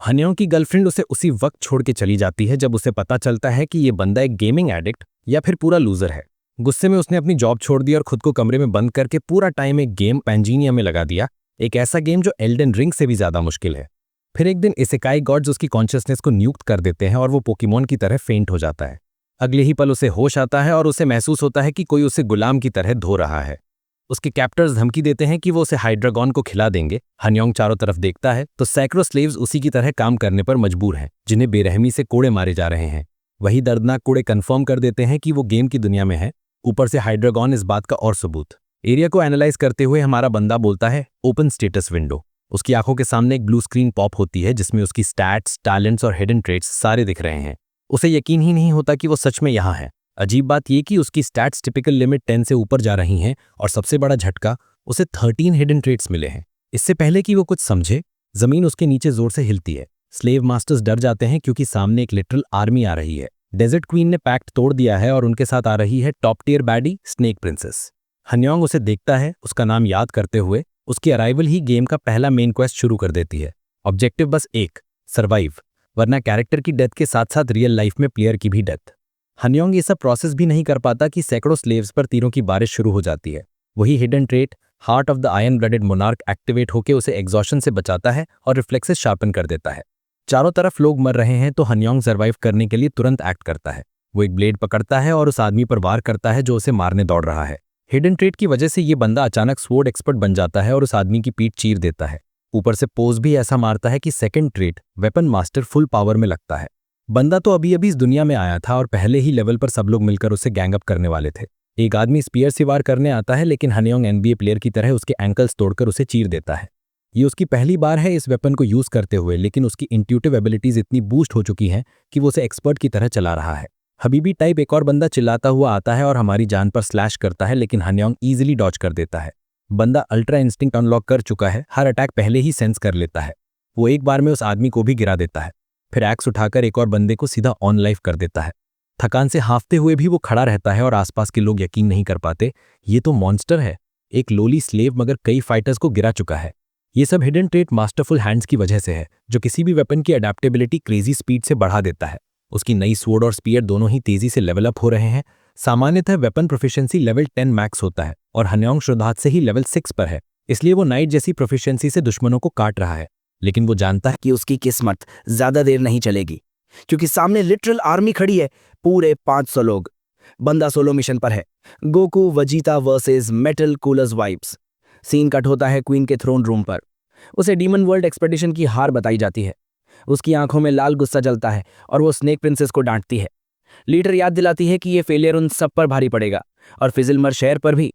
हनियों की गर्लफ्रेंड उसे उसी वक्त छोड़ के चली जाती है जब उसे पता चलता है कि ये बंदा एक गेमिंग एडिक्ट या फिर पूरा लूजर है। गुस्से में उसने अपनी जॉब छोड़ दी और खुद को कमरे में बंद करके पूरा टाइम एक गेम पैंजीनिया में लगा दिया, एक ऐसा गेम जो एल्डन रिंग से भी ज्यादा मुश्किल है। फिर एक दिन इसेकाई गॉड्स उसकी कॉन्शियसनेस को नियुक्त कर देते हैं और वो पोकेमॉन की तरह फेंट हो जाता है। अगले ही पल उसे होश आता है और उसे महसूस होता है कि कोई उसे गुलाम की तरह धो रहा है। उसके कैप्टर्स धमकी देते हैं कि वो उसे हाइड्रागॉन को खिला देंगे। हनियोंग चारों तरफ देखता है तो सैकड़ों स्लेव्स उसी की तरह काम करने पर मजबूर हैं, जिन्हें बेरहमी से कोड़े मारे जा रहे हैं। वही दर्दनाक कोड़े कंफर्म कर देते हैं कि वो गेम की दुनिया में है। ऊपर से हाइड्रागॉन इस बात का और सबूत। एरिया को एनालाइज करते हुए हमारा बंदा बोलता है, ओपन स्टेटस विंडो। उसकी आंखों के सामने एक ब्लू स्क्रीन पॉप होती है जिसमें उसकी स्टैट्स, टैलेंट्स और हिडन ट्रेट्स सारे दिख रहे हैं। उसे यकीन ही नहीं होता कि वो सच में यहाँ है। अजीब बात यह कि उसकी स्टैट्स टिपिकल लिमिट 10 से ऊपर जा रही हैं और सबसे बड़ा झटका, उसे 13 हिडन ट्रेट्स मिले हैं। इससे पहले कि वो कुछ समझे, जमीन उसके नीचे जोर से हिलती है। स्लेव मास्टर्स डर जाते हैं क्योंकि सामने एक लिटरल आर्मी आ रही है। डेजर्ट क्वीन ने पैक्ट तोड़ दिया है और उनके साथ आ रही है top tier baddie snake princess. Hanyong उसे देखता है, उसका नाम याद करते हुए उसकी अराइवल ही गेम का पहला मेन क्वेस्ट शुरू कर देती है। ऑब्जेक्टिव बस एक, सर्वाइव, वरना कैरेक्टर की डेथ के साथ साथ रियल लाइफ में प्लेयर की भी डेथ। हनियोंग ये सब प्रोसेस भी नहीं कर पाता कि सैकड़ों स्लेव्स पर तीरों की बारिश शुरू हो जाती है। वही hidden trait, heart of the iron blooded monarch, activate होकर उसे एग्जॉशन से बचाता है और रिफ्लेक्सेस शार्पन कर देता है। चारों तरफ लोग मर रहे हैं तो हनियोंग सर्वाइव करने के लिए तुरंत एक्ट करता है। वो एक ब्लेड पकड़ता है और उस आदमी पर वार करता है जो उसे मारने दौड़ रहा है। हिडन ट्रेट की वजह से ये बंदा अचानक स्वॉर्ड एक्सपर्ट बन जाता है और उस आदमी की पीठ चीर देता है। ऊपर से पोज भी ऐसा मारता है कि second trait, weapon master, full power में लगता है। बंदा तो अभी अभी इस दुनिया में आया था और पहले ही लेवल पर सब लोग मिलकर उसे गैंग अप करने वाले थे। एक आदमी स्पीयर से वार करने आता है लेकिन हनियोंग एनबीए प्लेयर की तरह उसके एंकल्स तोड़कर उसे चीर देता है। ये उसकी पहली बार है इस वेपन को यूज करते हुए, लेकिन उसकी इंट्यूटिव एबिलिटीज इतनी बूस्ट हो चुकी हैं कि वो उसे एक्सपर्ट की तरह चला रहा है। हबीबी टाइप एक और बंदा चिल्लाता हुआ आता है और हमारी जान पर स्लैश करता है, लेकिन हनियोंग ईजिली डॉज कर देता है। बंदा अल्ट्रा इंस्टिंक्ट अनलॉक कर चुका है, हर अटैक पहले ही सेंस कर लेता है। वो एक बार में उस आदमी को भी गिरा देता है, फिर एक्स उठाकर एक और बंदे को सीधा ऑन लाइफ कर देता है। थकान से हांफते हुए भी वो खड़ा रहता है और आसपास के लोग यकीन नहीं कर पाते, ये तो मॉन्स्टर है, एक लोली स्लेव मगर कई फाइटर्स को गिरा चुका है। ये सब हिडन ट्रेट मास्टरफुल हैंड्स की वजह से है, जो किसी भी वेपन की अडेप्टेबिलिटी क्रेजी स्पीड से बढ़ा देता है। उसकी नई स्वॉर्ड और स्पीयर दोनों ही तेजी से लेवल अप हो रहे हैं। सामान्यतः वेपन प्रोफिशिएंसी लेवल 10 मैक्स होता है और हनियोंग शुरुआत से ही लेवल 6 पर है, इसलिए वो नाइट जैसी प्रोफिशिएंसी से दुश्मनों को काट रहा है। लेकिन वो जानता है कि उसकी किस्मत ज्यादा देर नहीं चलेगी, क्योंकि सामने लिटरल आर्मी खड़ी है, पूरे 500 लोग। बंदा सोलो मिशन पर है, Goku Vegeta versus Metal Coolers vibes. Scene cut होता है क्वीन के थ्रोन रूम पर। उसे डीमन वर्ल्ड एक्सपेडिशन की हार बताई जाती है। उसकी आंखों में लाल गुस्सा जलता है और वो स्नेक प्रिंसेस को डांटती है। लीडर याद दिलाती है कि ये फेलियर उन सब पर भारी पड़ेगा और फिजिलमर शहर पर भी।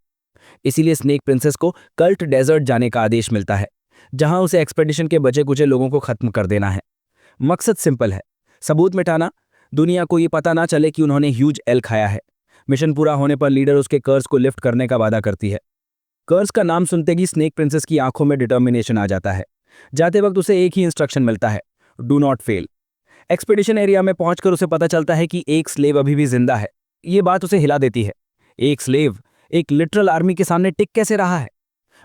इसीलिए स्नेक प्रिंसेस को कल्ट डेजर्ट जाने का आदेश मिलता है, जहां उसे एक्सपेडिशन के बचे कुचे लोगों को खत्म कर देना है। मकसद सिंपल है, सबूत मिटाना, दुनिया को ये पता ना चले कि उन्होंने ह्यूज एल खाया है। मिशन पूरा होने पर लीडर उसके कर्ज को लिफ्ट करने का वादा करती है। कर्ज का नाम सुनते ही स्नेक प्रिंसेस की आंखों में डिटर्मिनेशन आ जाता है। जाते वक्त उसे एक ही इंस्ट्रक्शन मिलता है, do not fail. Expedition area में पहुंचकर उसे पता चलता है कि एक स्लेव अभी भी जिंदा है। ये बात उसे हिला देती है। एक स्लेव एक लिटरल आर्मी के सामने टिक कैसे रहा है?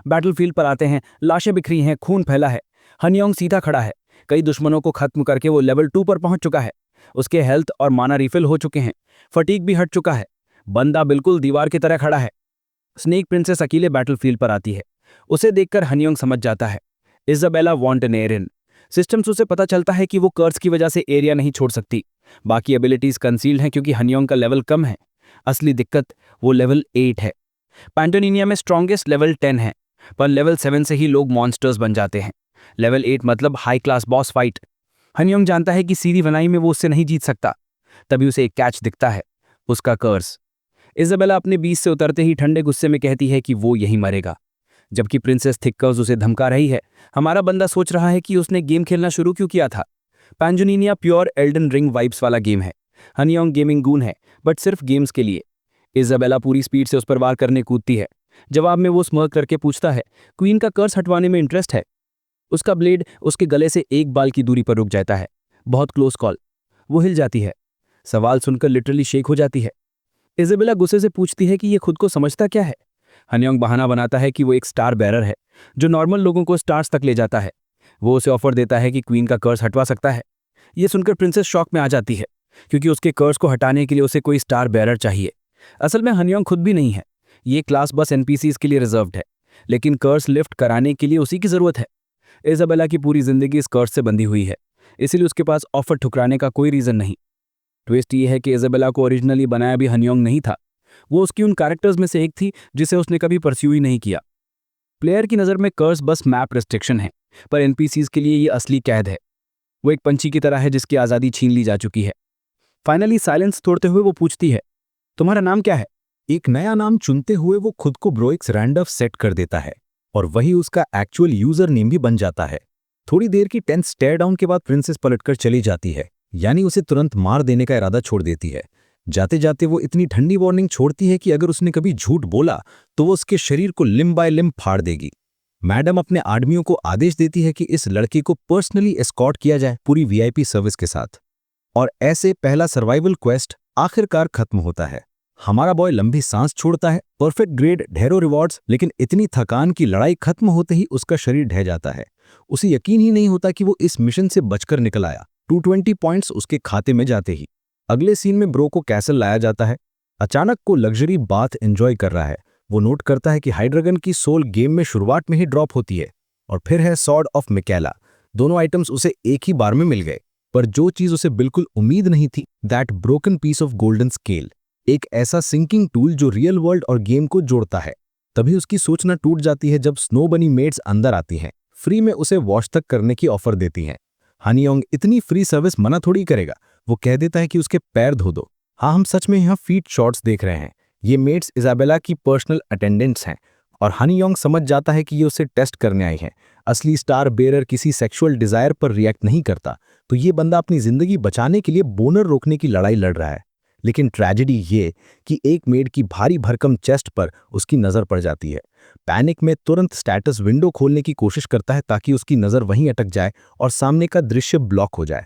बैटलफील्ड पर आते हैं, लाशें बिखरी हैं, खून फैला है। हनियोंग सीधा खड़ा है, कई दुश्मनों को खत्म करके वो लेवल 2 पर पहुंच चुका है। उसके हेल्थ और माना रिफिल हो चुके हैं, फटीग भी हट चुका है। बंदा बिल्कुल दीवार की तरह खड़ा है। स्नेक प्रिंसेस अकेले बैटलफील्ड पर आती है। उसे देखकर हनियोंग समझ जाता है, Isabella want an Erin. System से उसे पता चलता है कि वो कर्ज की वजह से एरिया नहीं छोड़ सकती। बाकी एबिलिटीज कंसील्ड हैं क्योंकि हनियोंग का लेवल कम है। असली दिक्कत वो लेवल 8 है। पैंटोनिनिया में स्ट्रॉन्गेस्ट लेवल 10 है, पर लेवल 7 से ही लोग मॉन्स्टर्स बन जाते हैं। लेवल 8 मतलब हाई क्लास बॉस फाइट। हनियोंग जानता है कि सीधी बनाई में वो उससे नहीं जीत सकता। तभी उसे एक कैच दिखता है, उसका कर्ज। इजाबेला अपने बीच से उतरते ही ठंडे गुस्से में कहती है कि वो यही मरेगा, जबकि प्रिंसेस थिक्कर्स उसे धमका रही है। हमारा बंदा सोच रहा है कि उसने गेम खेलना शुरू क्यों किया था। पैंटोनिनिया प्योर एल्डन रिंग वाइब्स वाला गेम है। हनियोंग गेमिंग गून है, बट सिर्फ गेम्स के लिए। इजाबेला पूरी स्पीड से उस पर वार करने कूदती है। जवाब में वो स्मर्क करके पूछता है, क्वीन का कर्ज हटवाने में इंटरेस्ट है? उसका ब्लेड उसके गले से एक बाल की दूरी पर रुक जाता है। बहुत क्लोज कॉल। वो हिल जाती है। सवाल सुनकर लिटरली शेक हो जाती है। इजाबेला गुस्से से पूछती है कि ये खुद को समझता क्या है। हनियोंग बहाना बनाता है कि वो एक स्टार बैरर है, जो नॉर्मल लोगों को स्टार्स तक ले जाता है। वो उसे ऑफर देता है कि क्वीन का कर्स हटवा सकता है। ये सुनकर प्रिंसेस शॉक में आ जाती है, क्योंकि उसके कर्स को हटाने के लिए उसे कोई स्टार बेरर चाहिए। असल में हनियोंग खुद भी नहीं है, ये क्लास बस एनपीसीज के लिए रिजर्व्ड है, लेकिन कर्स लिफ्ट कराने के लिए उसी की जरूरत है। इजाबेला की पूरी जिंदगी इस कर्स से बंधी हुई है, इसीलिए उसके पास ऑफर ठुकराने का कोई रीजन नहीं। ट्विस्ट ये है कि इजाबेला को ओरिजिनली बनाया भी हनियोंग नहीं था, वो उसकी उन कैरेक्टर्स में से एक थी जिसे उसने कभी परस्यू ही नहीं किया। प्लेयर की नज़र में कर्स बस मैप रिस्ट्रिक्शन है, पर एनपीसीज के लिए ये असली कैद है। वो एक पंछी की तरह है जिसकी आज़ादी छीन ली जा चुकी है। फाइनली साइलेंस तोड़ते हुए वो पूछती है, तुम्हारा नाम क्या है? एक नया नाम चुनते हुए वो खुद को ब्रोइक्स रैंडॉफ सेट कर देता है और वही उसका एक्चुअल यूजर नेम भी बन जाता है। थोड़ी देर की टेंस स्टेयर डाउन के बाद प्रिंसेस पलटकर चली जाती है, यानी उसे तुरंत मार देने का इरादा छोड़ देती है। जाते जाते वो इतनी ठंडी वार्निंग छोड़ती है कि अगर उसने कभी झूठ बोला तो वो उसके शरीर को लिम्ब बाय लिम्ब फाड़ देगी। मैडम अपने आदमियों को आदेश देती है कि इस लड़के को पर्सनली एस्कॉर्ट किया जाए पूरी वीआईपी सर्विस के साथ। और ऐसे पहला सर्वाइवल क्वेस्ट आखिरकार खत्म होता है। हमारा बॉय लंबी सांस छोड़ता है, परफेक्ट ग्रेड, ढेरों रिवॉर्ड्स, लेकिन इतनी थकान की लड़ाई खत्म होते ही उसका शरीर ढह जाता है। उसे यकीन ही नहीं होता कि वो इस मिशन से बचकर निकल आया। 220 पॉइंट्स उसके खाते में जाते ही अगले सीन में ब्रो को कैसल लाया जाता है। अचानक को लग्जरी बाथ एंजॉय कर रहा है। वो नोट करता है कि हाइड्रगन की सोल गेम में शुरुआत में ही ड्रॉप होती है, और फिर है सॉर्ड ऑफ मिकेला। दोनों आइटम्स उसे एक ही बार में मिल गए, पर जो चीज उसे बिल्कुल उम्मीद नहीं थी, that broken piece of golden scale, एक ऐसा सिंकिंग टूल जो रियल वर्ल्ड और गेम को जोड़ता है। तभी उसकी सोचना टूट जाती है जब स्नो बनी मेड्स अंदर आती हैं, फ्री में उसे वॉश तक करने की ऑफर देती हैं। हनियोंग इतनी फ्री सर्विस मना थोड़ी करेगा। वो कह देता है कि उसके पैर धो दो। हाँ, हम सच में यहाँ फीट शॉट्स देख रहे हैं। ये मेड्स इजाबेला की पर्सनल अटेंडेंट्स हैं, और हनियोंग समझ जाता है कि ये उसे टेस्ट करने आई हैं। असली स्टार बेरर किसी सेक्सुअल डिजायर पर रिएक्ट नहीं करता, तो ये बंदा अपनी जिंदगी बचाने के लिए बोनर रोकने की लड़ाई लड़ रहा है। लेकिन ट्रेजेडी ये कि एक मेड की भारी भरकम चेस्ट पर उसकी नजर पड़ जाती है। पैनिक में तुरंत स्टेटस विंडो खोलने की कोशिश करता है ताकि उसकी नजर वहीं अटक जाए और सामने का दृश्य ब्लॉक हो जाए।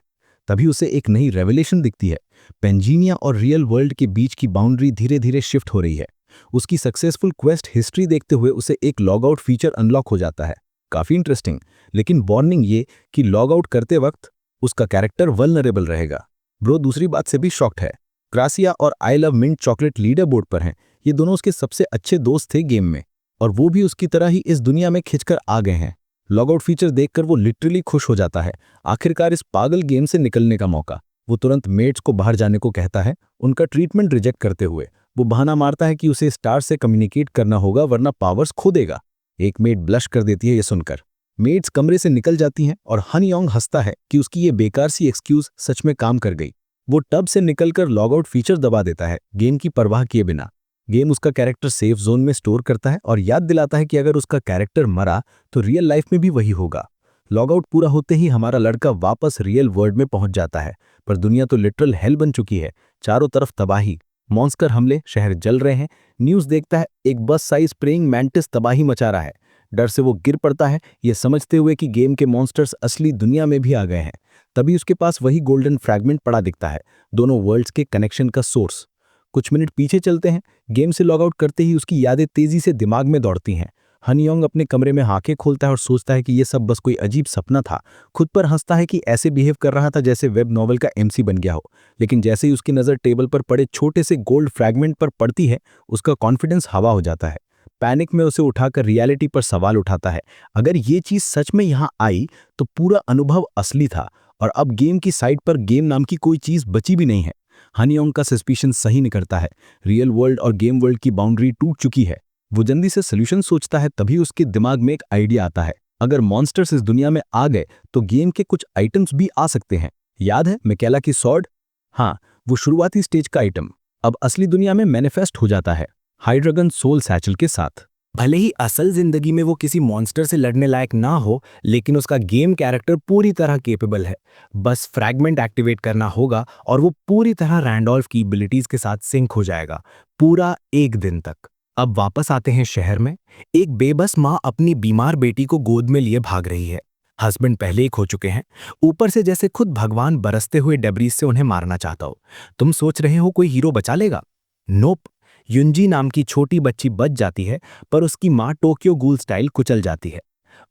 तभी उसे एक नई रेवलेशन दिखती है। पेंजीनिया और रियल वर्ल्ड के बीच की बाउंड्री धीरे धीरे शिफ्ट हो रही है। उसकी सक्सेसफुल क्वेस्ट हिस्ट्री देखते हुए उसे एक लॉग आउट फीचर अनलॉक हो जाता है। काफी इंटरेस्टिंग, लेकिन वार्निंग ये कि लॉग आउट करते वक्त उसका कैरेक्टर वल्नरेबल रहेगा। ब्रो दूसरी बात से भी शॉक्ड है। क्रासिया और I love mint chocolate leaderboard पर हैं। ये दोनों उसके सबसे अच्छे दोस्त थे गेम में, और वो भी उसकी तरह ही इस दुनिया में खिंचकर आ गए हैं। लॉग आउट फीचर देखकर वो लिटरली खुश हो जाता है। आखिरकार इस पागल गेम से निकलने का मौका। वो तुरंत मेट्स को बाहर जाने को कहता है, उनका ट्रीटमेंट रिजेक्ट करते हुए। वो बहाना मारता है कि उसे स्टार से कम्युनिकेट करना होगा वरना पावर्स खो देगा। एक मेट ब्लश कर देती है ये सुनकर। मेट्स कमरे से निकल जाती हैं और हनियोंग हंसता है कि उसकी ये बेकार सी एक्सक्यूज सच में काम कर गई। वो टब से निकलकर लॉग आउट फीचर दबा देता है, गेम की परवाह किए बिना। गेम उसका कैरेक्टर सेफ जोन में स्टोर करता है और याद दिलाता है कि अगर उसका कैरेक्टर मरा तो रियल लाइफ में भी वही होगा। लॉग आउट पूरा होते ही हमारा लड़का वापस रियल वर्ल्ड में पहुंच जाता है, पर दुनिया तो लिटरल हेल बन चुकी है। चारों तरफ तबाही, मॉन्स्टर हमले, शहर जल रहे हैं। न्यूज़ देखता है, एक बस साइज प्रेइंग मैंटिस तबाही मचा रहा है। डर से वो गिर पड़ता है, ये समझते हुए कि गेम के मॉन्स्टर्स असली दुनिया में भी आ गए हैं। तभी उसके पास वही गोल्डन फ्रैगमेंट पड़ा दिखता है, दोनों वर्ल्ड्स के कनेक्शन का सोर्स। कुछ मिनट पीछे चलते हैं। गेम से लॉग आउट करते ही उसकी यादें तेजी से दिमाग में दौड़ती हैं। हनियोंग अपने कमरे में आंखें खोलता है और सोचता है कि ये सब बस कोई अजीब सपना था। खुद पर हंसता है कि ऐसे बिहेव कर रहा था जैसे वेब नॉवल का एमसी बन गया हो। लेकिन जैसे ही उसकी नज़र टेबल पर पड़े छोटे से गोल्ड फ्रैगमेंट पर पड़ती है, उसका कॉन्फिडेंस हवा हो जाता है। पैनिक में उसे उठाकर रियलिटी पर सवाल उठाता है, अगर ये चीज़ सच में यहाँ आई तो पूरा अनुभव असली था, और अब गेम की साइट पर गेम नाम की कोई चीज़ बची भी नहीं है। हनियोंग का सस्पिशन सही निकलता है। रियल वर्ल्ड और गेम वर्ल्ड की बाउंड्री टूट चुकी है। वो जल्दी से सोल्यूशन सोचता है। तभी उसके दिमाग में एक आइडिया आता है, अगर मॉन्स्टर्स इस दुनिया में आ गए तो गेम के कुछ आइटम्स भी आ सकते हैं। याद है मिकेला की सॉर्ड? हाँ, वो शुरुआती स्टेज का आइटम अब असली दुनिया में मैनिफेस्ट हो जाता है, हाइड्रगन सोल सैचल के साथ। भले ही असल जिंदगी में वो किसी मॉन्स्टर से लड़ने लायक ना हो, लेकिन उसका गेम कैरेक्टर पूरी तरह केपेबल है। बस फ्रैगमेंट एक्टिवेट करना होगा और वो पूरी तरह रैंडोल्फ की एबिलिटीज के साथ सिंक हो जाएगा, पूरा एक दिन तक। अब वापस आते हैं शहर में। एक बेबस माँ अपनी बीमार बेटी को गोद में लिए भाग रही है। हस्बैंड पहले ही खो चुके हैं, ऊपर से जैसे खुद भगवान बरसते हुए डेब्रीज से उन्हें मारना चाहता हो। तुम सोच रहे हो कोई हीरो बचा लेगा? नोप। युंजी नाम की छोटी बच्ची बच जाती है, पर उसकी माँ टोक्यो गूल स्टाइल कुचल जाती है।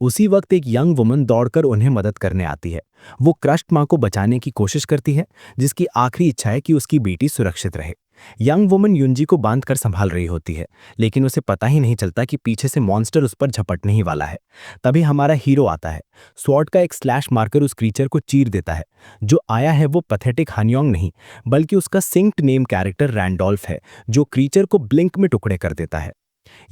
उसी वक्त एक यंग वुमन दौड़कर उन्हें मदद करने आती है। वो क्रश्ड माँ को बचाने की कोशिश करती है, जिसकी आखिरी इच्छा है कि उसकी बेटी सुरक्षित रहे। यंग वुमन युंजी को बांध कर संभाल रही होती है, लेकिन उसे पता ही नहीं चलता कि पीछे से मॉन्स्टर उस पर झपटने ही वाला है। तभी हमारा हीरो आता है। स्वॉर्ड का एक स्लैश मारकर उस क्रीचर को चीर देता है। जो आया है वो पैथेटिक हानियोंग नहीं, बल्कि उसका सिंक्ड नेम कैरेक्टर रैंडोल्फ है, जो क्रीचर को ब्लिंक में टुकड़े कर देता है।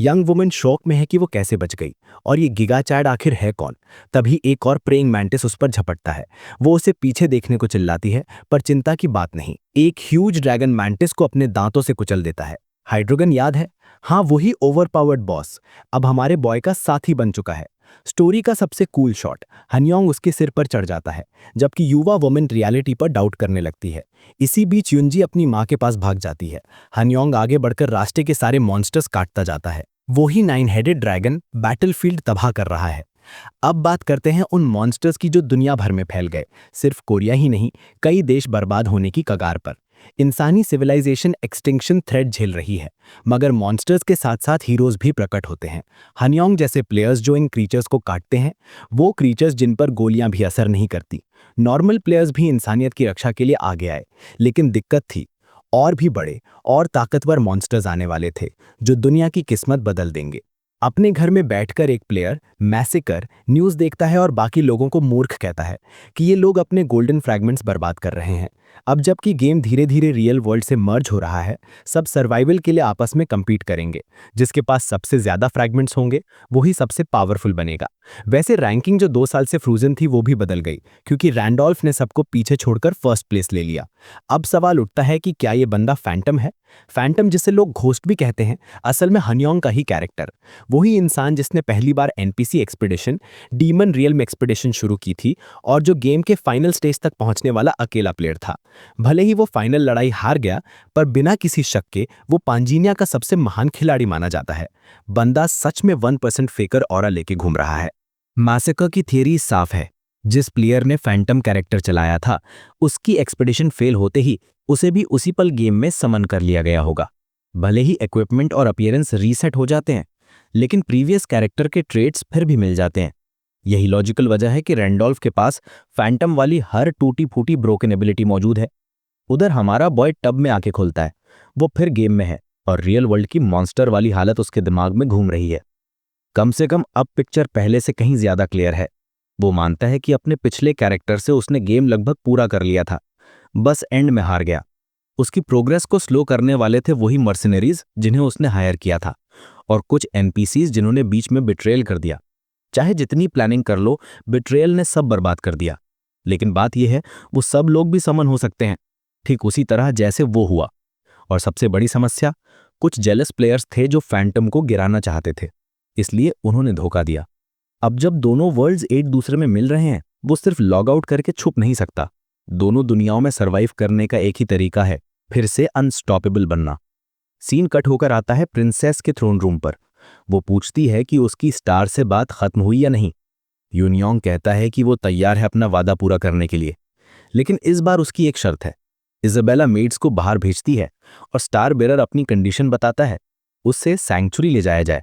यंग वुमन शौक में है कि वो कैसे बच गई और ये गिगाचैड आखिर है कौन। तभी एक और प्रेइंग मैंटिस उस पर झपटता है। वो उसे पीछे देखने को चिल्लाती है, पर चिंता की बात नहीं, एक ह्यूज ड्रैगन मैंटिस को अपने दांतों से कुचल देता है। हाइड्रोगन याद है? हाँ, वही ओवरपावर्ड बॉस अब हमारे बॉय का साथी बन चुका है। स्टोरी का सबसे कूल शॉट, हनियोंग उसके सिर पर चढ़ जाता है, जबकि युवा वुमन रियलिटी पर डाउट करने लगती है। इसी बीच युंजी अपनी माँ के पास भाग जाती है। हनियोंग आगे बढ़कर रास्ते के सारे मॉन्स्टर्स काटता जाता है। वो ही 9 हेडेड ड्रैगन बैटलफील्ड तबाह कर रहा है। अब बात करते हैं उन मॉन्स्टर्स की जो दुनिया भर में फैल गए। सिर्फ कोरिया ही नहीं, कई देश बर्बाद होने की कगार पर। इंसानी सिविलाइजेशन एक्सटिंक्शन थ्रेट झेल रही है, मगर मॉन्स्टर्स के साथ साथ हीरोज भी प्रकट होते हैं। हनियोंग जैसे प्लेयर्स जो इन क्रीचर्स को काटते हैं, वो क्रीचर्स जिन पर गोलियां भी असर नहीं करती। नॉर्मल प्लेयर्स भी इंसानियत की रक्षा के लिए आगे आए, लेकिन दिक्कत थी, और भी बड़े और ताकतवर मॉन्स्टर्स आने वाले थे, जो दुनिया की किस्मत बदल देंगे। अपने घर में बैठकर एक प्लेयर मैसेकर न्यूज़ देखता है और बाकी लोगों को मूर्ख कहता है कि ये लोग अपने गोल्डन फ्रैगमेंट्स बर्बाद कर रहे हैं। अब जबकि गेम धीरे धीरे रियल वर्ल्ड से मर्ज हो रहा है, सब सर्वाइवल के लिए आपस में compete करेंगे। जिसके पास सबसे ज्यादा फ्रैगमेंट्स होंगे वही सबसे पावरफुल बनेगा। वैसे रैंकिंग जो 2 साल से फ्रोजन थी वो भी बदल गई, क्योंकि रैंडोल्फ ने सबको पीछे छोड़कर फर्स्ट प्लेस ले लिया। अब सवाल उठता है कि क्या ये बंदा फैंटम है? फैंटम जिसे लोग घोस्ट भी कहते हैं, असल में हनियोंग का ही कैरेक्टर। वही इंसान जिसने पहली बार NPC expedition demon realm expedition शुरू की थी और जो गेम के फाइनल स्टेज तक पहुंचने वाला अकेला प्लेयर था। भले ही वो फाइनल लड़ाई हार गया, पर बिना किसी शक के वो पांजीनिया का सबसे महान खिलाड़ी माना जाता है। बंदा सच में 1% फेकर ऑरा लेके घूम रहा है। मैसेकर की थियरी साफ है। जिस प्लेयर ने फैंटम कैरेक्टर चलाया था, उसकी एक्सपीडिशन फेल होते ही उसे भी उसी पल गेम में समन कर लिया गया होगा। भले ही इक्विपमेंट और अपीयरेंस रीसेट हो जाते हैं, लेकिन प्रीवियस कैरेक्टर के ट्रेड्स फिर भी मिल जाते हैं। यही लॉजिकल वजह है कि रैंडोल्फ के पास फैंटम वाली हर टूटी फूटी ब्रोकन एबिलिटी मौजूद है। उधर हमारा बॉय टब में आंखें खोलता है, वो फिर गेम में है और रियल वर्ल्ड की मॉन्स्टर वाली हालत उसके दिमाग में घूम रही है। कम से कम अब पिक्चर पहले से कहीं ज्यादा क्लियर है। वो मानता है कि अपने पिछले कैरेक्टर से उसने गेम लगभग पूरा कर लिया था, बस एंड में हार गया। उसकी प्रोग्रेस को स्लो करने वाले थे वही मर्सिनरीज जिन्हें उसने हायर किया था, और कुछ एनपीसीज जिन्होंने बीच में बिट्रेयल कर दिया। चाहे जितनी प्लानिंग कर लो, बिट्रेयल ने सब बर्बाद कर दिया। लेकिन बात यह है, वो सब लोग भी समन हो सकते हैं, ठीक उसी तरह जैसे वो हुआ। और सबसे बड़ी समस्या, कुछ जेलस प्लेयर्स थे जो फैंटम को गिराना चाहते थे, इसलिए उन्होंने धोखा दिया। अब जब दोनों वर्ल्ड्स एक दूसरे में मिल रहे हैं, वो सिर्फ लॉग आउट करके छुप नहीं सकता। दोनों दुनियाओं में सर्वाइव करने का एक ही तरीका है, फिर से अनस्टॉपेबल बनना। सीन कट होकर आता है प्रिंसेस के थ्रोन रूम पर। वो पूछती है कि उसकी स्टार से बात खत्म हुई या नहीं। यूनियोंग कहता है कि वो तैयार है अपना वादा पूरा करने के लिए, लेकिन इस बार उसकी एक शर्त है। इजाबेला मेड्स को बाहर भेजती है और स्टार बेरर अपनी कंडीशन बताता है, उससे सैंक्चुरी ले जाया जाए।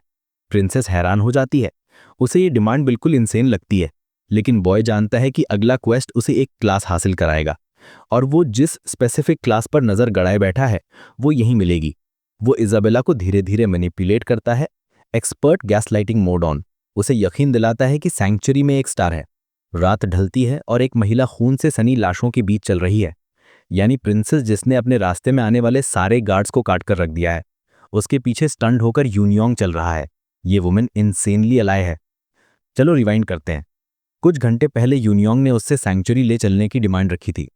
प्रिंसेस हैरान हो जाती है, उसे ये डिमांड बिल्कुल इंसेन लगती है, लेकिन बॉय जानता है कि अगला क्वेस्ट उसे एक क्लास हासिल कराएगा, और वो जिस स्पेसिफिक क्लास पर नजर गड़ाए बैठा है वो यहीं मिलेगी। वो इजाबेला को धीरे धीरे मैनिपुलेट करता है, एक्सपर्ट गैसलाइटिंग मोड ऑन। उसे यकीन दिलाता है कि सैंक्चुरी में एक स्टार है। रात ढलती है और एक महिला खून से सनी लाशों के बीच चल रही है, यानी प्रिंसेस जिसने अपने रास्ते में आने वाले सारे गार्ड्स को काट कर रख दिया है। उसके पीछे स्टंट होकर यूनियोंग चल रहा है। ये वुमेन इनसेनली अलाय है। चलो रिवाइंड करते हैं। कुछ घंटे पहले यूनियोंग ने उससे सैंक्चुरी ले चलने की डिमांड रखी थी।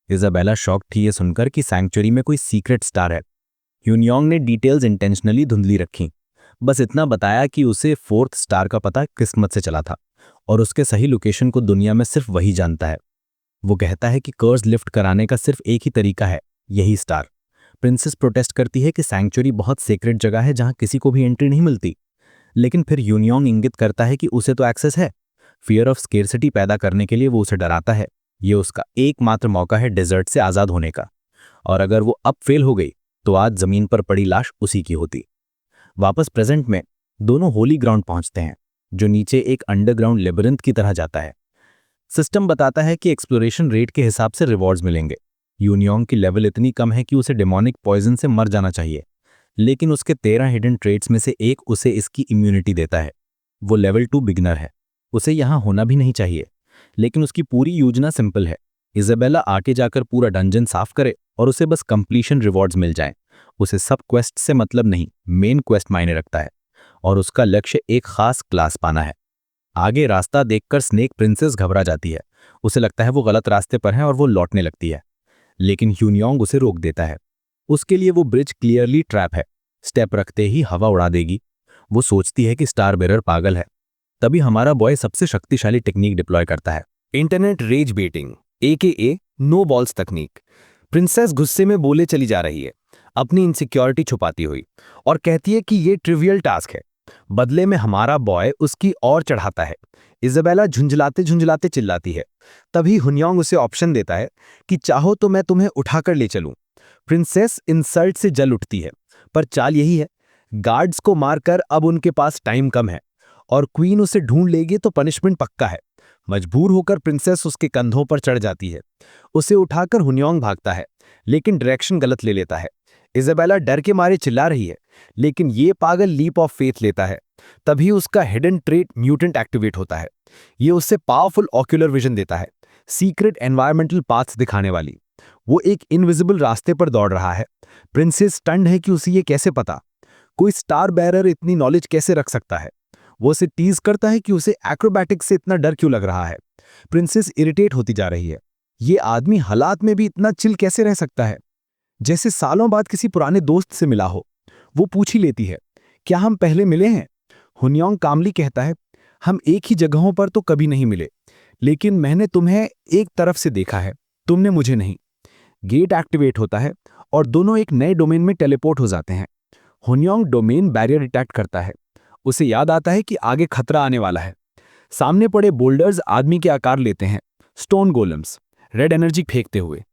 इजाबेला शॉक थी ये सुनकर कि सैंक्चुरी में कोई सीक्रेट स्टार है। यूनियोंग ने डिटेल्स इंटेंशनली धुंधली रखी, बस इतना बताया कि उसे 4th स्टार का पता किस्मत से चला था और उसके सही लोकेशन को दुनिया में सिर्फ वही जानता है। वो कहता है कि कर्ज लिफ्ट कराने का सिर्फ एक ही तरीका है, यही स्टार। प्रिंसेस प्रोटेस्ट करती है कि सैंक्चुरी बहुत सीक्रेट जगह है जहां किसी को भी एंट्री नहीं मिलती, लेकिन फिर यूनियोंग इंगित करता है कि उसे तो एक्सेस है। फियर ऑफ स्केर्सिटी पैदा करने के लिए वो उसे डराता है। ये उसका एकमात्र मौका है डेजर्ट से आज़ाद होने का, और अगर वो अब फेल हो गई तो आज जमीन पर पड़ी लाश उसी की होती। वापस प्रेजेंट में दोनों होली ग्राउंड पहुंचते हैं। जो नीचे एक अंडरग्राउंड लेबिरिंथ की तरह जाता है। सिस्टम बताता है कि एक्सप्लोरेशन रेट के हिसाब से रिवॉर्ड्स मिलेंगे। यूनियोंग की लेवल इतनी कम है कि उसे डेमोनिक पॉइजन से मर जाना चाहिए, लेकिन उसके 13 हिडन ट्रेट्स में से एक उसे इसकी इम्यूनिटी देता है। वो लेवल 2 बिगिनर है, उसे यहाँ होना भी नहीं चाहिए, लेकिन उसकी पूरी योजना सिंपल है। इजाबेला आके जाकर पूरा डंजन साफ करे और उसे बस कंप्लीशन रिवॉर्ड्स मिल जाएं। उसे सब क्वेस्ट से मतलब नहीं, मेन क्वेस्ट मायने रखता है, और उसका लक्ष्य एक खास क्लास पाना है। आगे रास्ता देखकर स्नेक प्रिंसेस घबरा जाती है। उसे लगता है वो गलत रास्ते पर है और वो लौटने लगती है, लेकिन ह्यूनियोंग उसे रोक देता है। उसके लिए वो ब्रिज क्लियरली ट्रैप है, स्टेप रखते ही हवा उड़ा देगी। वो सोचती है कि स्टार बेरर पागल है। तभी हमारा बॉय सबसे शक्तिशाली टेक्निक डिप्लॉय करता है, internet rage baiting AKA no balls तकनीक। प्रिंसेस गुस्से में बोले चली जा रही है, अपनी इनसिक्योरिटी छुपाती हुई, और कहती है कि ये ट्रिवियल टास्क है। बदले में हमारा बॉय उसकी और चढ़ाता है। इजाबेला झुंझलाते झुंझलाते चिल्लाती है। तभी हुनियोंग उसे ऑप्शन देता है कि चाहो तो मैं तुम्हें उठाकर ले चलूं। प्रिंसेस इंसल्ट से जल उठती है, पर चाल यही है, गार्ड्स को मारकर अब उनके पास टाइम कम है और क्वीन उसे ढूंढ लेगी तो पनिशमेंट पक्का है। मजबूर होकर प्रिंसेस उसके कंधों पर चढ़ जाती है। उसे उठाकर हुनियोंग भागता है, लेकिन डायरेक्शन गलत ले लेता है। इजाबेला डर के मारे चिल्ला रही है, लेकिन ये पागल लीप ऑफ फेथ लेता है। तभी उसका हिडन ट्रेट म्यूटेंट एक्टिवेट होता है। ये उससे पावरफुल ऑक्यूलर विजन देता है, सीक्रेट एनवायरमेंटल पाथ्स दिखाने वाली। वो एक इनविजिबल रास्ते पर दौड़ रहा है। प्रिंसेस स्टन्ड है कि उसे ये कैसे पता, कोई स्टार बैरर इतनी नॉलेज कैसे रख सकता है। वो उसे टीज करता है कि उसे एक्रोबैटिक्स से इतना डर क्यों लग रहा है। प्रिंसेस इरिटेट होती जा रही है। ये आदमी हालात में भी इतना चिल कैसे रह सकता है, जैसे सालों बाद किसी पुराने दोस्त से मिला हो। वो पूछ ही लेती है, क्या हम पहले मिले हैं? हुनियोंग कामली कहता है, हम एक ही जगहों पर तो कभी नहीं मिले, लेकिन मैंने तुम्हें एक तरफ से देखा है, तुमने मुझे नहीं। गेट एक्टिवेट होता है और दोनों एक नए डोमेन में टेलीपोर्ट हो जाते हैं। हुनियोंग डोमेन बैरियर डिटेक्ट करता है। उसे याद आता है कि आगे खतरा आने वाला है। सामने पड़े बोल्डर्स आदमी के आकार लेते हैं, स्टोन गोलम्स, रेड एनर्जी फेंकते हुए।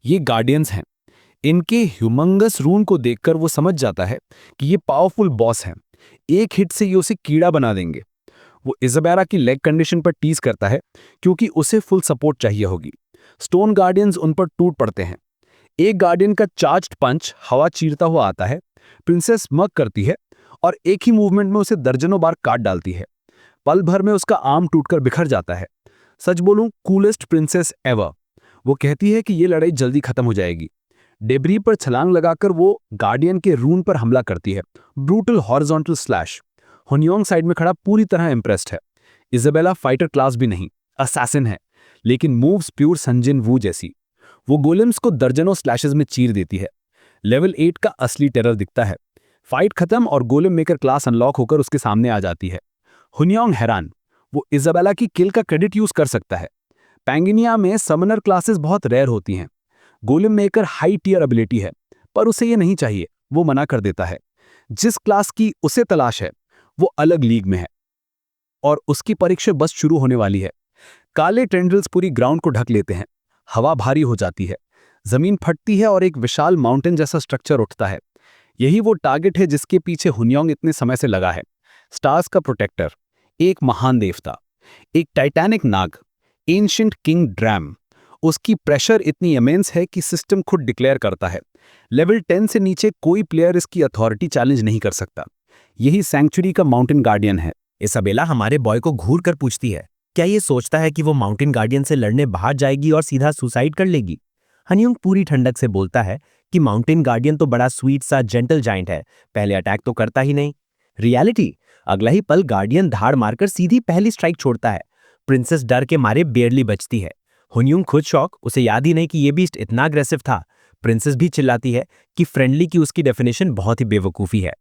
ये गार्डियंस हैं। इनके ह्यूमंगस रून को देखकर वो समझ जाता है कि ये पावरफुल बॉस हैं। एक हिट से ये उसे कीड़ा बना देंगे। वो इजाबेला की लेग कंडीशन पर टीज करता है, क्योंकि उसे फुल सपोर्ट चाहिए होगी। स्टोन गार्डियंस उन पर टूट पड़ते हैं। एक गार्डियन का चार्ज्ड पंच हवा चीरता हुआ आता है। प्रिंसेस मग करती है और एक ही मूवमेंट में उसे दर्जनों बार काट डालती है। पल भर में उसका आर्म टूटकर बिखर जाता है। सच बोलूं, कूलेस्ट प्रिंसेस एवर। वो कहती है कि ये लड़ाई जल्दी खत्म हो जाएगी। डेब्री पर छलांग लगाकर वो गार्डियन के रून पर हमला करती है, ब्रूटल हॉरिजॉन्टल स्लैश। हुनियोंग साइड में खड़ा पूरी तरह इंप्रेस्ड है। इजाबेला फाइटर क्लास भी नहीं, असैसिन है, लेकिन मूव्स प्योर संजिन वू जैसी। वो गोलेम्स को दर्जनों स्लैशेस में चीर देती है। लेवल 8 का असली टेरर दिखता है। फाइट खत्म और गोलेम मेकर क्लास अनलॉक होकर उसके सामने आ जाती है। हुनियोंग हैरान, वो इजाबेला की किल का क्रेडिट यूज कर सकता है। पैंगिनिया में समनर क्लासेस बहुत रेयर होती हैं। Golem maker high tier ability है, पर उसे ये नहीं चाहिए। वो मना कर देता है। जिस क्लास की उसे तलाश है वो अलग लीग में है और उसकी परीक्षा बस शुरू होने वाली है। काले टेंड्रिल्स पूरी ग्राउंड को ढक लेते हैं। हवा भारी हो जाती है, जमीन फटती है और एक विशाल माउंटेन जैसा स्ट्रक्चर उठता है। यही वो टारगेट है जिसके पीछे हुनियोंग इतने समय से लगा है। स्टार्स का प्रोटेक्टर, एक महान देवता, एक टाइटैनिक नाग, एंशिएंट किंग ड्रैम। उसकी प्रेशर इतनी इमेंस है कि सिस्टम खुद डिक्लेयर करता है, लेवल 10 से नीचे कोई प्लेयर इसकी अथॉरिटी चैलेंज नहीं कर सकता। यही सैंक्चुरी का माउंटेन गार्डियन है। इसाबेला हमारे बॉय को घूर कर पूछती है, क्या ये सोचता है कि वो माउंटेन गार्डियन से लड़ने बाहर जाएगी और सीधा सुसाइड कर लेगी? हनियोंग पूरी ठंडक से बोलता है कि माउंटेन गार्डियन तो बड़ा स्वीट सा जेंटल जाइंट है, पहले अटैक तो करता ही नहीं। रियलिटी, अगला ही पल गार्डियन धाड़ मारकर सीधी पहली स्ट्राइक छोड़ता है। प्रिंसेस डर के मारे बेयरली बचती है। हुनियोंग खुद शॉक, उसे याद ही नहीं कि ये बीस्ट इतना अग्रेसिव था। प्रिंसेस भी चिल्लाती है कि फ्रेंडली की उसकी डेफिनेशन बहुत ही बेवकूफ़ी है।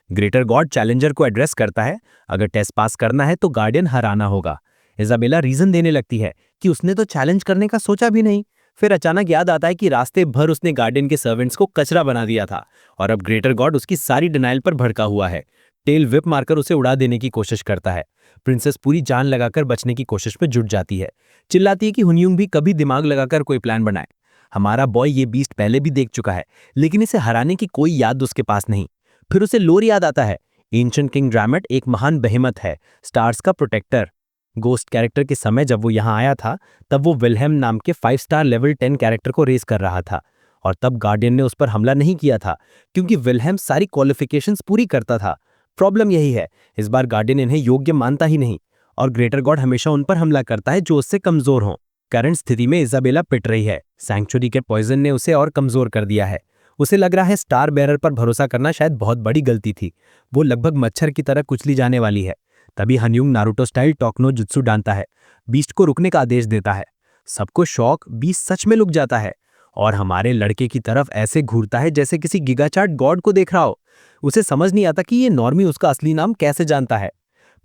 ग्रेटर गॉड चैलेंजर को एड्रेस करता है, अगर टेस्ट पास करना है तो गार्डियन हराना होगा। इजाबेला रीजन देने लगती है कि उसने तो चैलेंज करने का सोचा भी नहीं। फिर अचानक याद आता है कि रास्ते भर उसने गार्डियन के सर्वेंट्स को कचरा बना दिया था और अब ग्रेटर गॉड उसकी सारी डिनाइल पर भड़का हुआ है। टेल विप मारकर उसे उड़ा देने की कोशिश करता है। प्रिंसेस पूरी जान लगाकर बचने की कोशिश में जुट जाती है, चिल्लाती है कि हुनियोंग भी कभी दिमाग लगाकर कोई प्लान बनाए। हमारा बॉय ये बीस्ट पहले भी देख चुका है, लेकिन इसे हराने की कोई याद उसके पास नहीं। फिर उसे लोर याद आता है, एंशिएंट किंग ड्रामेट एक महान बेहेमत है, स्टार्स का प्रोटेक्टर। गोस्ट कैरेक्टर के समय जब वो यहाँ आया था तब वो विल्हेम नाम के 5 स्टार लेवल 10 कैरेक्टर को रेस कर रहा था, और तब गार्डियन ने उस पर हमला नहीं किया था क्योंकि विल्हेम सारी क्वालिफिकेशंस पूरी करता था। प्रॉब्लम यही है, इस बार गार्डियन इन्हें योग्य मानता ही नहीं और ग्रेटर गॉड हमेशा उन पर हमला करता है जो उससे कमजोर हों। करंट स्थिति में इजाबेला पिट रही है, सैंक्चुरी के पॉइजन ने उसे और कमजोर कर दिया है। उसे लग रहा है स्टार बेरर पर भरोसा करना शायद बहुत बड़ी गलती थी। वो लगभग मच्छर की तरह कुचली जाने वाली है। तभी हनयुंग नारुतो स्टाइल टोकनो जुत्सु डालता है, बीस्ट को रुकने का आदेश देता है। सबको शौक, बीस्ट सच में लुक जाता है और हमारे लड़के की तरफ ऐसे घूरता है जैसे किसी गिगाचार्ट गॉड को देख रहा हो। उसे समझ नहीं आता कि ये नॉर्मी उसका असली नाम कैसे जानता है।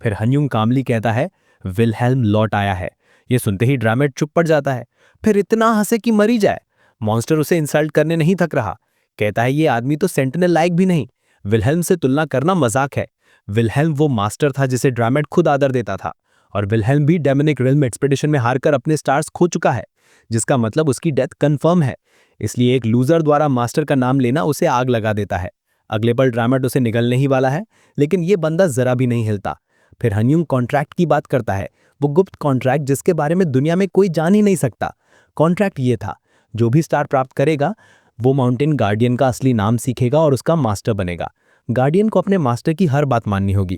फिर हनयुंग कामली कहता है विलहेल्म लौट आया है। ये सुनते ही ड्रामेट चुप पड़ जाता है, फिर इतना हंसे कि मरी जाए। मॉन्स्टर उसे इंसल्ट करने नहीं थक रहा, कहता है ये आदमी तो सेंटिनल लायक भी नहीं, विलहेल्म से तुलना करना मजाक है। विलहेल्म वो मास्टर था जिसे ड्रामेट खुद आदर देता था, और विलहेल्म भी डेमोनिक रिल्म एक्सपेडिशन में हारकर अपने स्टार्स खो चुका है, जिसका मतलब उसकी डेथ कंफर्म है। इसलिए एक लूजर द्वारा मास्टर का नाम लेना उसे आग लगा देता है। अगले पल ड्रामेट उसे निगलने ही वाला है, लेकिन ये बंदा जरा भी नहीं हिलता। फिर हनयुंग कॉन्ट्रैक्ट की बात करता है, वो गुप्त कॉन्ट्रैक्ट जिसके बारे में दुनिया में कोई जान ही नहीं सकता। कॉन्ट्रैक्ट ये था, जो भी स्टार प्राप्त करेगा वो माउंटेन गार्डियन का असली नाम सीखेगा और उसका मास्टर बनेगा। गार्डियन को अपने मास्टर की हर बात माननी होगी।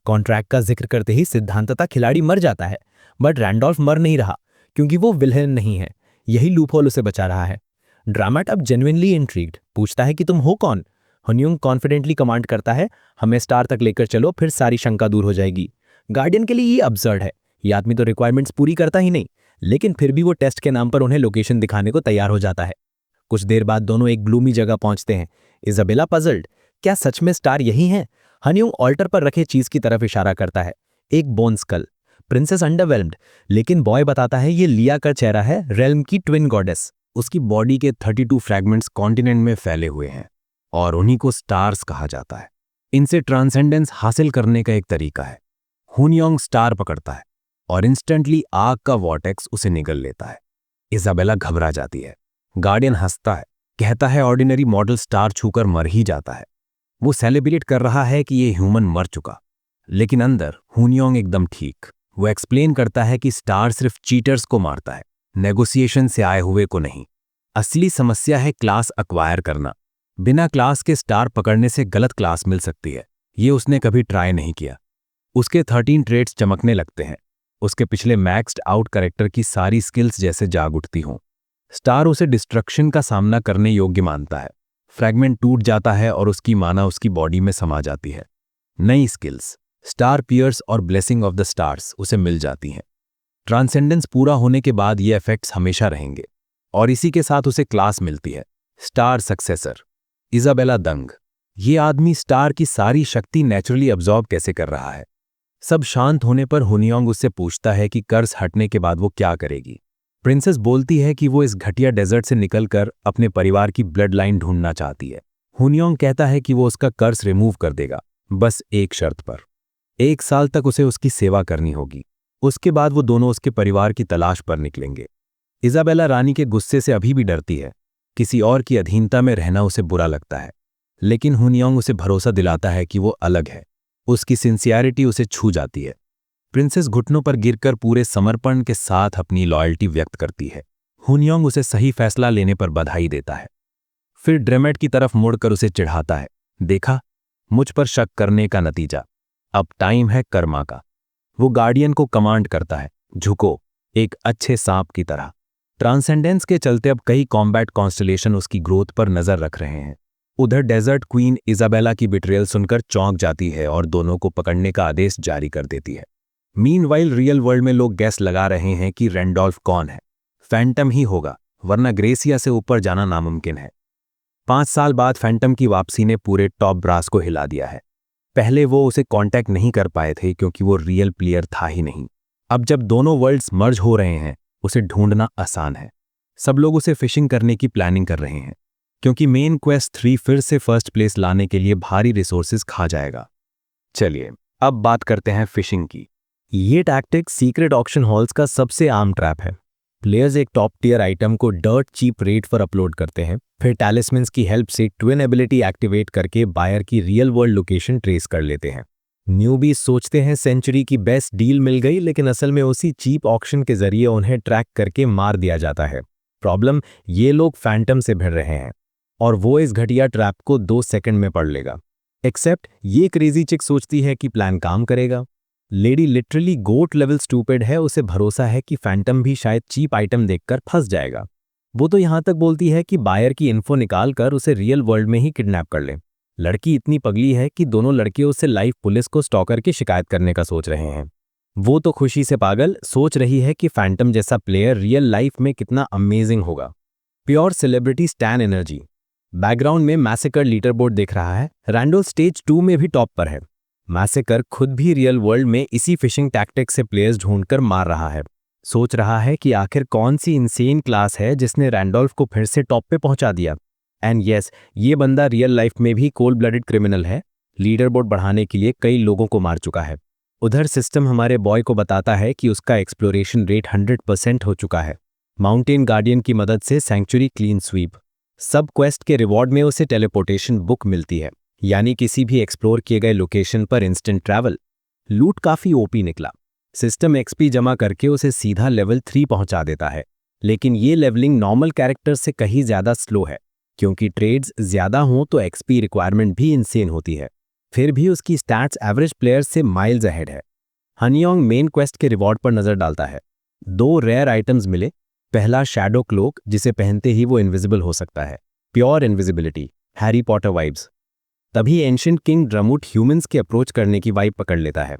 कॉन्ट्रैक्ट का जिक्र करते ही सिद्धांततः खिलाड़ी मर जाता है, बट रैंडोल्फ मर नहीं रहा क्योंकि वो विल्हेन नहीं है। यही लूपहोल उसे बचा रहा है। ड्रामेट अब जेन्युइनली इंट्रिग्ड पूछता है कि तुम हो कौन। हनयुंग कॉन्फिडेंटली कमांड करता है, हमें स्टार तक लेकर चलो, फिर सारी शंका दूर हो जाएगी। गार्डियन के लिए ये अब्सर्ड है, ये आदमी तो रिक्वायरमेंट्स पूरी करता ही नहीं, लेकिन फिर भी वो टेस्ट के नाम पर उन्हें लोकेशन दिखाने को तैयार हो जाता है। कुछ देर बाद दोनों एक ग्लूमी जगह पहुंचते हैं। इजाबेला पजल्ड, क्या सच में स्टार यही हैं? हनयुंग ऑल्टर पर रखे चीज की तरफ इशारा करता है, एक बोन स्कल। प्रिंसेस अंडरवेल्म्ड, लेकिन बॉय बताता है ये लिया का चेहरा है, रेल्म की ट्विन गॉडेस। उसकी बॉडी के 32 फ्रैगमेंट्स कॉन्टिनेंट में फैले हुए हैं और उन्हीं को स्टार्स कहा जाता है। इनसे ट्रांसेंडेंस हासिल करने का एक तरीका है। हुनयोंग स्टार पकड़ता है और इंस्टेंटली आग का वॉर्टेक्स उसे निगल लेता है। इजाबेला घबरा जाती है। गार्डियन हंसता है, कहता है ऑर्डिनरी मॉडल स्टार छूकर मर ही जाता है। वो सेलिब्रेट कर रहा है कि ये ह्यूमन मर चुका, लेकिन अंदर हुनयोंग एकदम ठीक। वो एक्सप्लेन करता है कि स्टार सिर्फ चीटर्स को मारता है, नेगोशिएशन से आए हुए को नहीं। असली समस्या है क्लास अक्वायर करना। बिना क्लास के स्टार पकड़ने से गलत क्लास मिल सकती है। ये उसने कभी ट्राई नहीं किया। उसके 13 ट्रेड्स चमकने लगते हैं, उसके पिछले मैक्स्ड आउट कैरेक्टर की सारी स्किल्स जैसे जाग उठती हों। स्टार उसे डिस्ट्रक्शन का सामना करने योग्य मानता है। फ्रैगमेंट टूट जाता है और उसकी माना उसकी बॉडी में समा जाती है। नई स्किल्स, स्टार पियर्स और ब्लेसिंग ऑफ द स्टार्स उसे मिल जाती हैं। ट्रांसेंडेंस पूरा होने के बाद ये इफेक्ट्स हमेशा रहेंगे, और इसी के साथ उसे क्लास मिलती है, स्टार सक्सेसर। इजाबेला दंग, ये आदमी स्टार की सारी शक्ति नेचुरली अब्जॉर्ब कैसे कर रहा है। सब शांत होने पर हुनयोंग उससे पूछता है कि कर्ज हटने के बाद वो क्या करेगी। प्रिंसेस बोलती है कि वो इस घटिया डेजर्ट से निकलकर अपने परिवार की ब्लड लाइन ढूंढना चाहती है। हुनयोंग कहता है कि वो उसका कर्ज रिमूव कर देगा, बस एक शर्त पर। 1 साल तक उसे उसकी सेवा करनी होगी। उसके बाद वो दोनों उसके परिवार की तलाश पर निकलेंगे। इजाबेला रानी के गुस्से से अभी भी डरती है। किसी और की अधीनता में रहना उसे बुरा लगता है, लेकिन हुनयोंग उसे भरोसा दिलाता है कि वो अलग है। उसकी सिंसियरिटी उसे छू जाती है। प्रिंसेस घुटनों पर गिरकर पूरे समर्पण के साथ अपनी लॉयल्टी व्यक्त करती है। हुनयोंग उसे सही फैसला लेने पर बधाई देता है। फिर ड्रेमेट की तरफ मुड़कर उसे चिढ़ाता है, देखा, मुझ पर शक करने का नतीजा। अब टाइम है कर्मा का। वो गार्डियन को कमांड करता है, झुको, एक अच्छे सांप की तरह। ट्रांसेंडेंस के चलते अब कई कॉम्बैट कॉन्स्टलेशन उसकी ग्रोथ पर नजर रख रहे हैं। उधर डेजर्ट क्वीन इजाबेला की बिट्रेयल सुनकर चौंक जाती है और दोनों को पकड़ने का आदेश जारी कर देती है। मीनवाइल रियल वर्ल्ड में लोग गैस लगा रहे हैं कि रैंडोल्फ कौन है। फैंटम ही होगा, वरना ग्रेसिया से ऊपर जाना नामुमकिन है। 5 साल बाद फैंटम की वापसी ने पूरे टॉप ब्रास को हिला दिया है। पहले वो उसे कांटेक्ट नहीं कर पाए थे क्योंकि वो रियल प्लेयर था ही नहीं। अब जब दोनों वर्ल्ड्स मर्ज हो रहे हैं, उसे ढूंढना आसान है। सब लोग उसे फिशिंग करने की प्लानिंग कर रहे हैं, क्योंकि मेन क्वेस्ट 3 फिर से फर्स्ट प्लेस लाने के लिए भारी रिसोर्सेज खा जाएगा। चलिए अब बात करते हैं फिशिंग की। ये टैक्टिक सीक्रेट ऑक्शन हॉल्स का सबसे आम ट्रैप है। प्लेयर्स एक टॉप टियर आइटम को डर्ट चीप रेट पर अपलोड करते हैं, फिर टैलिस्मन्स की हेल्प से ट्विन एबिलिटी एक्टिवेट करके बायर की रियल वर्ल्ड लोकेशन ट्रेस कर लेते हैं। न्यूबीज सोचते हैं सेंचुरी की बेस्ट डील मिल गई, लेकिन असल में उसी चीप ऑक्शन के जरिए उन्हें ट्रैक करके मार दिया जाता है। प्रॉब्लम, ये लोग फैंटम से भिड़ रहे हैं और वो इस घटिया ट्रैप को 2 सेकंड में पढ़ लेगा। एक्सेप्ट ये क्रेजी चिक सोचती है कि प्लान काम करेगा। लेडी लिटरली गोट लेवल स्टूपिड है, उसे भरोसा है कि फैंटम भी शायद चीप आइटम देखकर फंस जाएगा। वो तो यहां तक बोलती है कि बायर की इन्फो निकाल कर उसे रियल वर्ल्ड में ही किडनैप कर ले। लड़की इतनी पगली है कि दोनों लड़के उससे लाइव पुलिस को स्टॉकर की शिकायत करने का सोच रहे हैं। वो तो खुशी से पागल, सोच रही है कि फैंटम जैसा प्लेयर रियल लाइफ में कितना अमेजिंग होगा। Pure celebrity stand energy. Background में मैसेकर लीडर बोर्ड देख रहा है। रैंडोल स्टेज 2 में भी टॉप पर है। मैसेकर खुद भी रियल वर्ल्ड में इसी फिशिंग टैक्टिक से प्लेयर्स ढूंढकर मार रहा है। सोच रहा है कि आखिर कौन सी इंसेन क्लास है जिसने रैंडोल्फ को फिर से टॉप पे पहुंचा दिया। एंड यस, ये बंदा रियल लाइफ में भी कोल्ड ब्लडेड क्रिमिनल है। लीडर बोर्ड बढ़ाने के लिए कई लोगों को मार चुका है। उधर सिस्टम हमारे बॉय को बताता है कि उसका एक्सप्लोरेशन रेट 100% हो चुका है। माउंटेन गार्डियन की मदद से सैंक्चुरी क्लीन स्वीप। सब क्वेस्ट के रिवॉर्ड में उसे टेलीपोर्टेशन बुक मिलती है, यानी किसी भी एक्सप्लोर किए गए लोकेशन पर इंस्टेंट ट्रैवल। लूट काफी ओपी निकला। सिस्टम एक्सपी जमा करके उसे सीधा लेवल 3 पहुंचा देता है, लेकिन ये लेवलिंग नॉर्मल कैरेक्टर से कहीं ज्यादा स्लो है, क्योंकि ट्रेड्स ज्यादा हों तो एक्सपी रिक्वायरमेंट भी इंसेन होती है। फिर भी उसकी स्टैट्स एवरेज प्लेयर्स से माइल्स अहेड है। हनियोंग मेन क्वेस्ट के रिवॉर्ड पर नजर डालता है। 2 रेयर आइटम्स मिले। पहला शैडो क्लोक, जिसे पहनते ही वो इनविजिबल हो सकता है। Pure invisibility, Harry Potter vibes. तभी एंशिएंट किंग ड्रमूट ह्यूमंस के अप्रोच करने की वाइब पकड़ लेता है।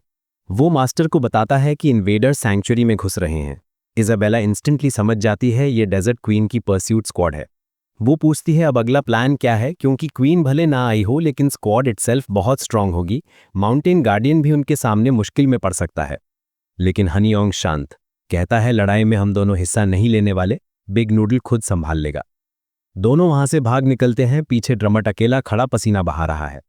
वो मास्टर को बताता है कि इन्वेडर सैंक्चुरी में घुस रहे हैं। इजाबेला इंस्टेंटली समझ जाती है ये डेजर्ट क्वीन की परस्यूट स्क्वाड है। वो पूछती है अब अगला प्लान क्या है, क्योंकि क्वीन भले ना आई हो लेकिन स्क्वाड इटसेल्फ बहुत स्ट्रांग होगी। माउंटेन गार्डियन भी उनके सामने मुश्किल में पड़ सकता है। लेकिन हनियोंग शांत, कहता है लड़ाई में हम दोनों हिस्सा नहीं लेने वाले, बिग नूडल खुद संभाल लेगा। दोनों वहां से भाग निकलते हैं। पीछे ड्रमट अकेला खड़ा पसीना बहा रहा है।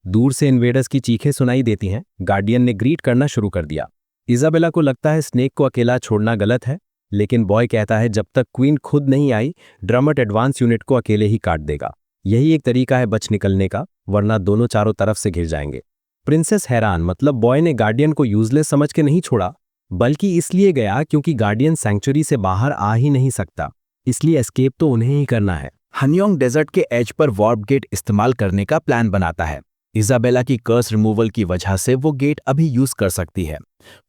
दूर से इन्वेडर्स की चीखें सुनाई देती हैं। गार्डियन ने ग्रीट करना शुरू कर दिया। इजाबेला को लगता है स्नेक को अकेला छोड़ना गलत है, लेकिन बॉय कहता है जब तक क्वीन खुद नहीं आई ड्रमट एडवांस यूनिट को अकेले ही काट देगा। यही एक तरीका है बच निकलने का, वरना दोनों चारों तरफ से घिर जाएंगे। प्रिंसेस हैरान, मतलब बॉय ने गार्डियन को यूजलेस समझ के नहीं छोड़ा, बल्कि इसलिए गया क्योंकि गार्डियन सैंक्चुरी से बाहर आ ही नहीं सकता, इसलिए एस्केप तो उन्हें ही करना है। हनियोंग डेजर्ट के एज पर वार्प गेट इस्तेमाल करने का प्लान बनाता है। इजाबेला की कर्स रिमूवल की वजह से वो गेट अभी यूज कर सकती है।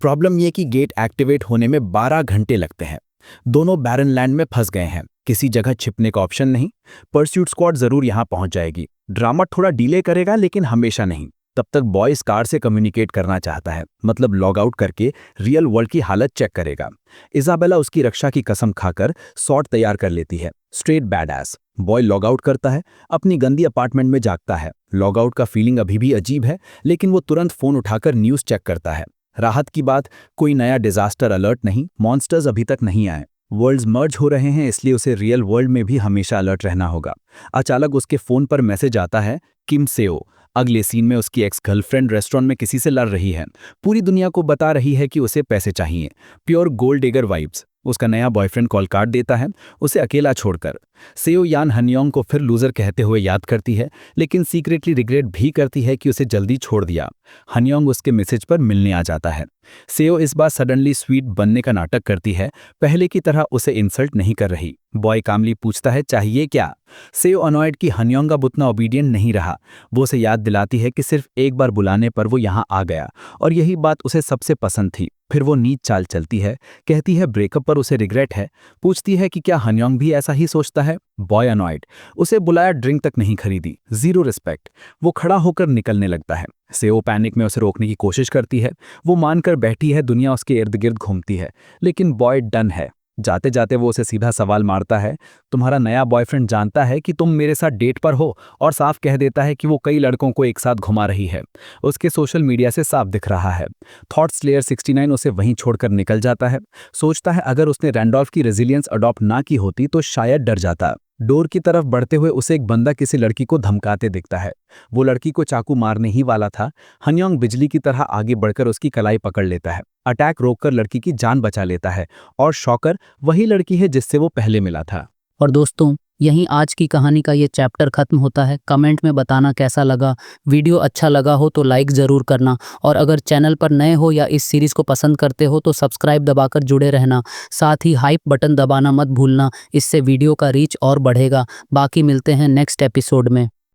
प्रॉब्लम ये कि गेट एक्टिवेट होने में 12 घंटे लगते हैं। दोनों बैरन लैंड में फंस गए हैं, किसी जगह छिपने का ऑप्शन नहीं। परस्यूट स्क्वाड जरूर यहां पहुंच जाएगी। ड्रामा थोड़ा डिले करेगा, लेकिन हमेशा नहीं। तब तक बॉय इस कार से कम्युनिकेट करना चाहता है, मतलब लॉग आउट करके रियल वर्ल्ड की हालत चेक करेगा। इजाबेला उसकी रक्षा की कसम खाकर सॉर्ट तैयार कर लेती है। Straight badass. Boy log out करता है, अपनी गंदी अपार्टमेंट में जागता है। लॉग आउट का फीलिंग अभी भी अजीब है, लेकिन वो तुरंत फोन उठाकर न्यूज चेक करता है। राहत की बात, कोई नया डिजास्टर अलर्ट नहीं, मॉन्स्टर्स अभी तक नहीं आए। वर्ल्ड्स मर्ज हो रहे हैं, इसलिए उसे रियल वर्ल्ड में भी हमेशा अलर्ट रहना होगा। अचानक उसके फोन पर मैसेज आता है, किम सेओ। अगले सीन में उसकी एक्स गर्लफ्रेंड रेस्टोरेंट में किसी से लड़ रही है। पूरी दुनिया को बता रही है कि उसे पैसे चाहिए। Pure gold digger vibes. उसका नया बॉयफ्रेंड कॉल काट देता है, उसे अकेला छोड़कर। सेओ यान हनियोंग को फिर लूजर कहते हुए याद करती है, लेकिन सीक्रेटली रिग्रेट भी करती है कि उसे जल्दी छोड़ दिया। हनियोंग उसके मैसेज पर मिलने आ जाता है। सेओ इस बार सडनली स्वीट बनने का नाटक करती है, पहले की तरह उसे इंसल्ट नहीं कर रही। बॉय कामली पूछता है चाहिए क्या। सेओ अनॉयड कि हनियोंग अब उतना ओबीडियंट नहीं रहा। वो उसे याद दिलाती है कि सिर्फ एक बार बुलाने पर वो यहाँ आ गया, और यही बात उसे सबसे पसंद थी। फिर वो नीच चाल चलती है, कहती है ब्रेकअप पर उसे रिग्रेट है। पूछती है कि क्या हनियोंग भी ऐसा ही सोचता है। बॉय अनॉयड, उसे बुलाया ड्रिंक तक नहीं खरीदी, जीरो रिस्पेक्ट। वो खड़ा होकर निकलने लगता है। सेओ पैनिक में उसे रोकने की कोशिश करती है। वो मानकर बैठी है, दुनिया उसके इर्द गिर्द घूमती है, लेकिन बॉय डन है। जाते जाते वो उसे सीधा सवाल मारता है, तुम्हारा नया बॉयफ्रेंड जानता है कि तुम मेरे साथ डेट पर हो, और साफ कह देता है कि वो कई लड़कों को एक साथ घुमा रही है। उसके सोशल मीडिया से साफ दिख रहा है। थॉट स्लेयर 69 उसे वहीं छोड़कर निकल जाता है। सोचता है अगर उसने रैंडोल्फ की रेजिलियंस अडॉप्ट ना की होती तो शायद डर जाता। डोर की तरफ बढ़ते हुए उसे एक बंदा किसी लड़की को धमकाते दिखता है। वो लड़की को चाकू मारने ही वाला था। हनयोंग बिजली की तरह आगे बढ़कर उसकी कलाई पकड़ लेता है, अटैक रोककर लड़की की जान बचा लेता है। और शॉकर वही लड़की है जिससे वो पहले मिला था। और दोस्तों, यहीं आज की कहानी का ये चैप्टर खत्म होता है। कमेंट में बताना कैसा लगा। वीडियो अच्छा लगा हो तो लाइक ज़रूर करना, और अगर चैनल पर नए हो या इस सीरीज़ को पसंद करते हो तो सब्सक्राइब दबाकर जुड़े रहना। साथ ही हाइप बटन दबाना मत भूलना, इससे वीडियो का रीच और बढ़ेगा। बाकी मिलते हैं नेक्स्ट एपिसोड में।